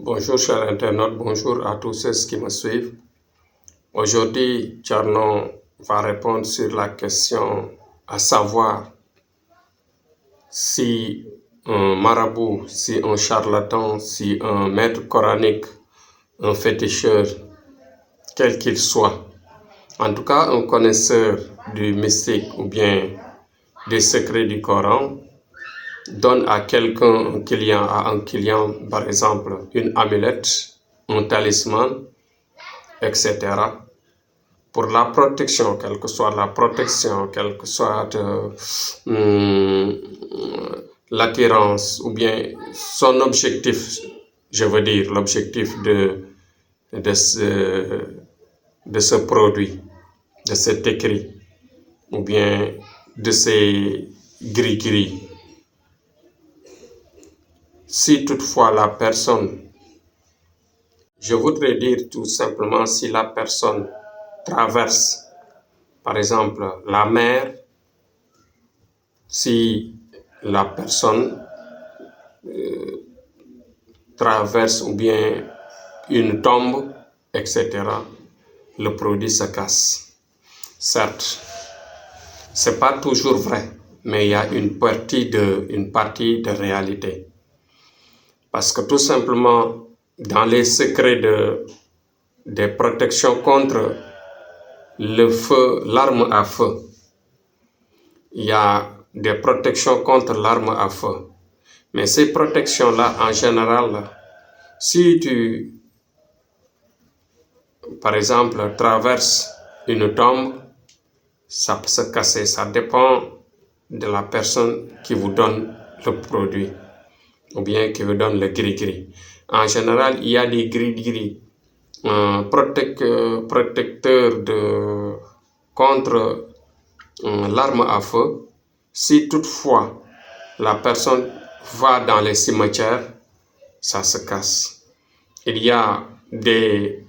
Bonjour chers internautes, bonjour à tous ceux qui me suivent. Aujourd'hui, Tcherno va répondre sur la question à savoir si un marabout, si un charlatan, si un maître coranique, un féticheur, quel qu'il soit, en tout cas un connaisseur du mystique ou bien des secrets du Coran, donne à quelqu'un, à un client, par exemple, une amulette, un talisman, etc. pour la protection, quelle que soit la protection, quelle que soit l'attirance ou bien son objectif, je veux dire l'objectif de ce produit, de cet écrit ou bien de ces gris-gris. Si toutefois la personne, je voudrais dire tout simplement si la personne traverse, par exemple, la mer, si la personne traverse ou bien une tombe, etc., le produit se casse. Certes, c'est pas toujours vrai, mais il y a une partie de réalité. Parce que tout simplement, dans les secrets des protections contre le feu, l'arme à feu, il y a des protections contre l'arme à feu. Mais ces protections-là, en général, si tu, par exemple, traverses une tombe, ça peut se casser. Ça dépend de la personne qui vous donne le produit ou bien qui vous donne le gris-gris. En général, il y a des gris-gris protecteurs contre l'arme à feu. Si toutefois la personne va dans les cimetières, ça se casse. Il y a des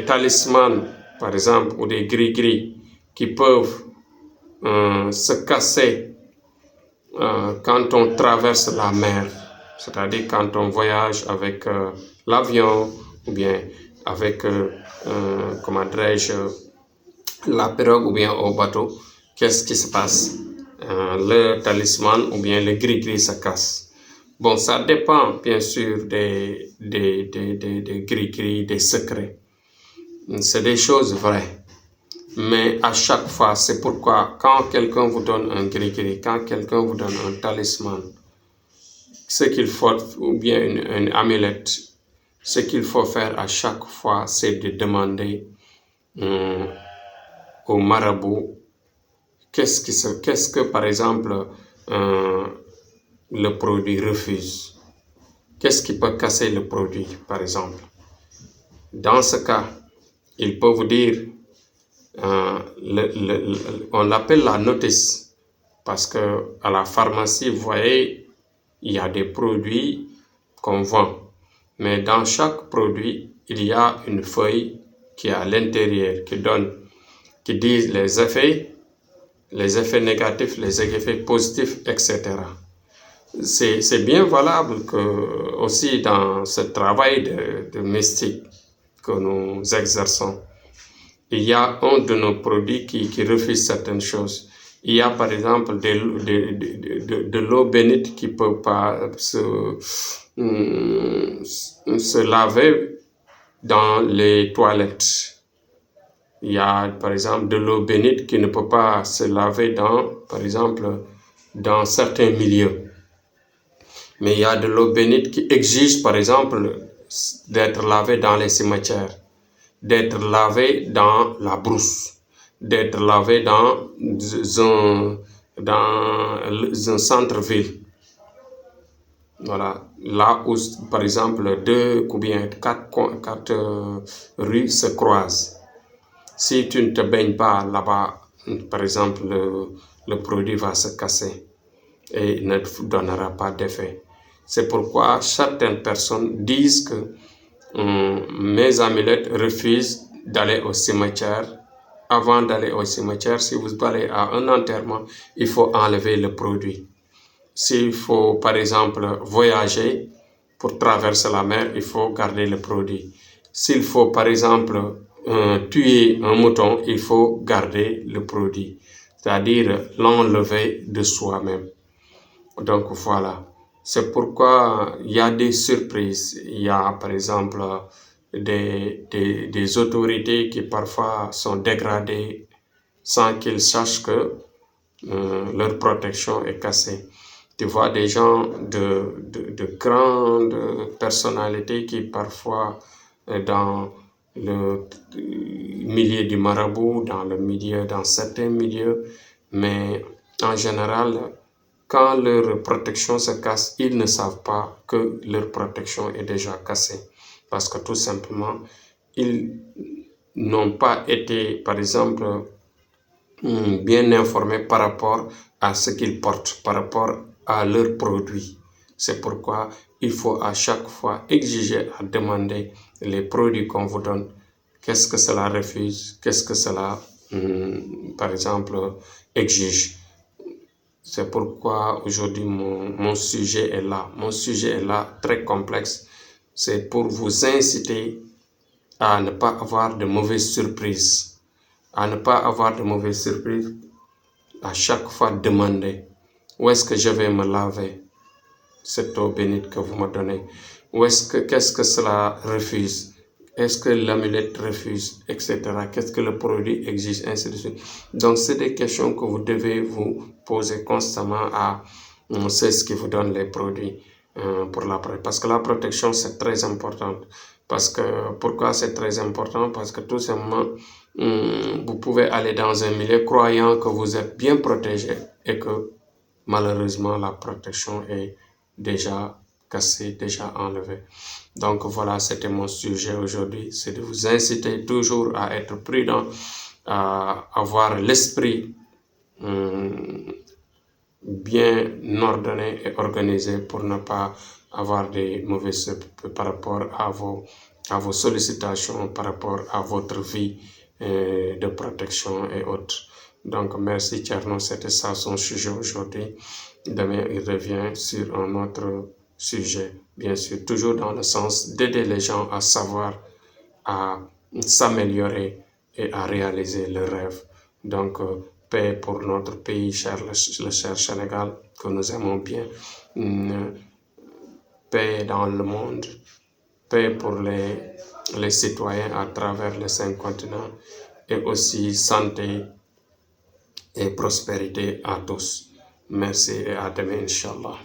talismans, par exemple, ou des gris-gris qui peuvent se casser quand on traverse la mer, c'est-à-dire quand on voyage avec l'avion ou bien avec, comment dirais-je, la pirogue ou bien au bateau. Qu'est-ce qui se passe? Le talisman ou bien le gris-gris se casse. Bon, ça dépend bien sûr des gris-gris, des secrets. C'est des choses vraies. Mais à chaque fois, c'est pourquoi quand quelqu'un vous donne un gris-gris, quand quelqu'un vous donne un talisman, ce qu'il faut, ou bien une amulette, ce qu'il faut faire à chaque fois, c'est de demander au marabout qu'est-ce que par exemple le produit refuse. Qu'est-ce qui peut casser le produit, par exemple? Dans ce cas, il peut vous dire, on l'appelle la notice, parce que à la pharmacie, vous voyez, il y a des produits qu'on vend. Mais dans chaque produit, il y a une feuille qui est à l'intérieur, qui dit les effets négatifs, les effets positifs, etc. C'est bien valable que aussi dans ce travail de mystique que nous exerçons, il y a un de nos produits qui refuse certaines choses. Il y a par exemple de l'eau bénite qui ne peut pas se laver dans les toilettes. Il y a par exemple de l'eau bénite qui ne peut pas se laver par exemple, dans certains milieux. Mais il y a de l'eau bénite qui exige par exemple d'être lavée dans les cimetières, d'être lavée dans la brousse, d'être lavée dans un centre-ville. Voilà, là où par exemple 2 ou bien 4 rues se croisent. Si tu ne te baignes pas là-bas, par exemple, le produit va se casser et ne donnera pas d'effet. C'est pourquoi certaines personnes disent que mes amulettes refusent d'aller au cimetière. Avant d'aller au cimetière, si vous allez à un enterrement, il faut enlever le produit. S'il faut, par exemple, voyager pour traverser la mer, il faut garder le produit. S'il faut, par exemple, tuer un mouton, il faut garder le produit, c'est-à-dire l'enlever de soi-même. Donc voilà, c'est pourquoi il y a des surprises. Il y a par exemple des autorités qui parfois sont dégradées sans qu'ils sachent que leur protection est cassée. Tu vois des gens de grandes personnalités qui parfois dans le milieu du marabout, dans certains milieux, mais en général, quand leur protection se casse, ils ne savent pas que leur protection est déjà cassée. Parce que tout simplement, ils n'ont pas été, par exemple, bien informés par rapport à ce qu'ils portent, par rapport à leurs produits. C'est pourquoi il faut à chaque fois exiger, à demander les produits qu'on vous donne. Qu'est-ce que cela refuse? Qu'est-ce que cela, par exemple, exige? C'est pourquoi aujourd'hui mon sujet est là. Mon sujet est là, très complexe. C'est pour vous inciter à ne pas avoir de mauvaises surprises. À ne pas avoir de mauvaises surprises. À chaque fois, demandez où est-ce que je vais me laver cette eau bénite que vous me donnez. Qu'est-ce que cela refuse? Est-ce que l'amulette refuse, etc. Qu'est-ce que le produit exige, ainsi de suite. Donc, c'est des questions que vous devez vous poser constamment à ceux qui vous donnent les produits pour la protection. Parce que la protection, c'est très important. Pourquoi c'est très important? Parce que tout simplement, vous pouvez aller dans un milieu croyant que vous êtes bien protégé et que malheureusement, la protection est déjà cassée, déjà enlevée. Donc voilà, c'était mon sujet aujourd'hui, c'est de vous inciter toujours à être prudent, à avoir l'esprit bien ordonné et organisé pour ne pas avoir des mauvaises surprises par rapport à vos sollicitations, par rapport à votre vie de protection et autres. Donc merci Thierno, c'était ça son sujet aujourd'hui. Demain, il revient sur un autre sujet, bien sûr, toujours dans le sens d'aider les gens à savoir, à s'améliorer et à réaliser leurs rêves. Donc, paix pour notre pays, le cher Sénégal, que nous aimons bien. Paix dans le monde, paix pour les citoyens à travers les 5 continents et aussi santé et prospérité à tous. Merci et à demain, Inch'Allah.